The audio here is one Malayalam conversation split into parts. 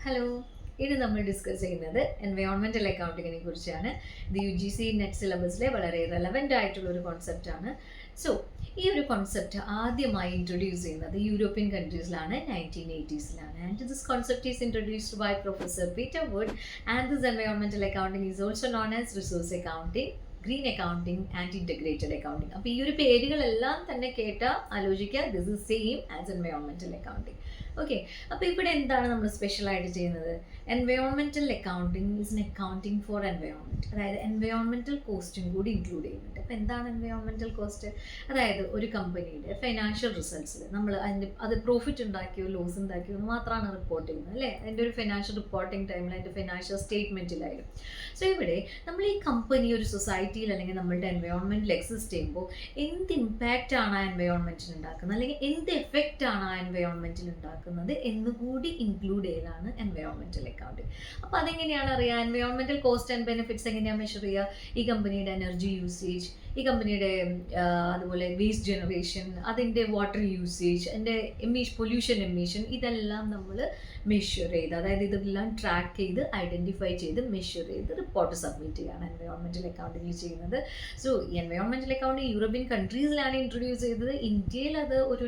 ഹലോ, ഇന്ന് നമ്മൾ ഡിസ്കസ് ചെയ്യുന്നത് എൻവയോൺമെൻറ്റൽ അക്കൗണ്ടിങ്ങിനെ കുറിച്ചാണ്. ഇത് UGC നെറ്റ് സിലബസിലെ വളരെ റെലവൻ്റ് ആയിട്ടുള്ള ഒരു കോൺസെപ്റ്റാണ്. സോ ഈ ഒരു കോൺസെപ്റ്റ് ആദ്യമായി ഇൻട്രൊഡ്യൂസ് ചെയ്യുന്നത് യൂറോപ്യൻ കൺട്രീസിലാണ്, 1980s. And this concept is introduced by professor Peter Wood. And this environmental accounting is also known as resource accounting, green accounting and integrated accounting. അപ്പോൾ ഈ ഒരു പേരുകളെല്ലാം തന്നെ കേട്ടാൽ ആലോചിക്കുക, this is same as environmental accounting. Okay, അപ്പോൾ ഇവിടെ എന്താണ് നമ്മൾ സ്പെഷ്യലായിട്ട് ചെയ്യുന്നത്? Environmental accounting is an accounting for environment. അതായത് എൻവയോൺമെൻറ്റൽ കോസ്റ്റും കൂടി ഇൻക്ലൂഡ് ചെയ്യുന്നുണ്ട്. അപ്പോൾ എന്താണ് എൻവയോൺമെൻറ്റൽ കോസ്റ്റ്? അതായത് ഒരു കമ്പനിയുടെ ഫൈനാൻഷ്യൽ റിസൾട്ട്സിൽ നമ്മൾ അത് പ്രോഫിറ്റ് ഉണ്ടാക്കിയോ ലോസ് ഉണ്ടാക്കിയോ എന്ന് മാത്രമാണ് റിപ്പോർട്ട് ചെയ്യുന്നത്, അല്ലേ? അതിൻ്റെ ഒരു ഫൈനാൻഷ്യൽ റിപ്പോർട്ടിംഗ് ടൈമിൽ അതിൻ്റെ ഫൈനാൻഷ്യൽ സ്റ്റേറ്റ്മെൻറ്റിലായാലും. സോ ഇവിടെ നമ്മൾ ഈ കമ്പനി ഒരു സൊസൈറ്റിയിൽ അല്ലെങ്കിൽ നമ്മളുടെ എൻവയോൺമെൻറ്റിൽ എക്സിസ്റ്റ് ചെയ്യുമ്പോൾ എന്ത് ഇമ്പാക്റ്റ് ആണ് ആ എൻവയോൺമെൻറ്റിന് ഉണ്ടാക്കുന്നത്, അല്ലെങ്കിൽ എന്ത് എഫക്റ്റ് ആണ് ആ എൻവയോൺമെൻറ്റിൽ ഉണ്ടാക്കുന്നത് എന്നുകൂടി ഇൻക്ലൂഡ് ചെയ്യലാണ് എൻവയോൺമെൻറ്റൽ അക്കൗണ്ടിങ്. അപ്പോൾ അതെങ്ങനെയാണ് അറിയുക? എൻവയോൺമെൻറ്റൽ കോസ്റ്റ് ആൻഡ് ബെനിഫിറ്റ്സ് എങ്ങനെയാണ് മെഷർ ചെയ്യുക? ഈ കമ്പനിയുടെ എനർജി യൂസേജ്, ഈ കമ്പനിയുടെ അതുപോലെ വേസ്റ്റ് ജനറേഷൻ, അതിൻ്റെ വാട്ടർ യൂസേജ്, അതിൻ്റെ പൊല്യൂഷൻ എമിഷൻ, ഇതെല്ലാം നമ്മൾ മെഷർ ചെയ്ത്, അതായത് ഇതെല്ലാം ട്രാക്ക് ചെയ്ത് ഐഡൻറ്റിഫൈ ചെയ്ത് മെഷർ ചെയ്ത് റിപ്പോർട്ട് സബ്മിറ്റ് ചെയ്യാണ് എൻവയോൺമെൻറ്റൽ അക്കൗണ്ടിങ്ങിൽ ചെയ്യുന്നത്. സോ ഈ എൻവയോൺമെൻറ്റൽ അക്കൗണ്ടിങ് യൂറോപ്യൻ കൺട്രീസിലാണ് ഇൻട്രൊഡ്യൂസ് ചെയ്തത്. ഇന്ത്യയിൽ അത് ഒരു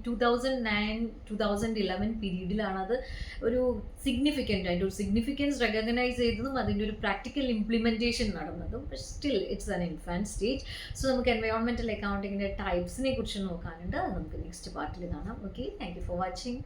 2009-2011 പീരീഡിലാണ് അത് ഒരു സിഗ്നിഫിക്കൻ്റ് ആയിട്ട് ഒരു സിഗ്നിഫിക്കൻസ് റെക്കഗ്നൈസ് ചെയ്തതും അതിൻ്റെ ഒരു പ്രാക്ടിക്കൽ ഇംപ്ലിമെൻറ്റേഷൻ നടന്നതും. But still it's an infant stage. So നമുക്ക് എൻവയോൺമെൻറ്റൽ അക്കൗണ്ടിങ്ങിൻ്റെ ടൈപ്സിനെ കുറിച്ച് നോക്കാനുണ്ട്. അത് നമുക്ക് നെക്സ്റ്റ് പാർട്ടിൽ കാണാം. Okay, thank you for watching.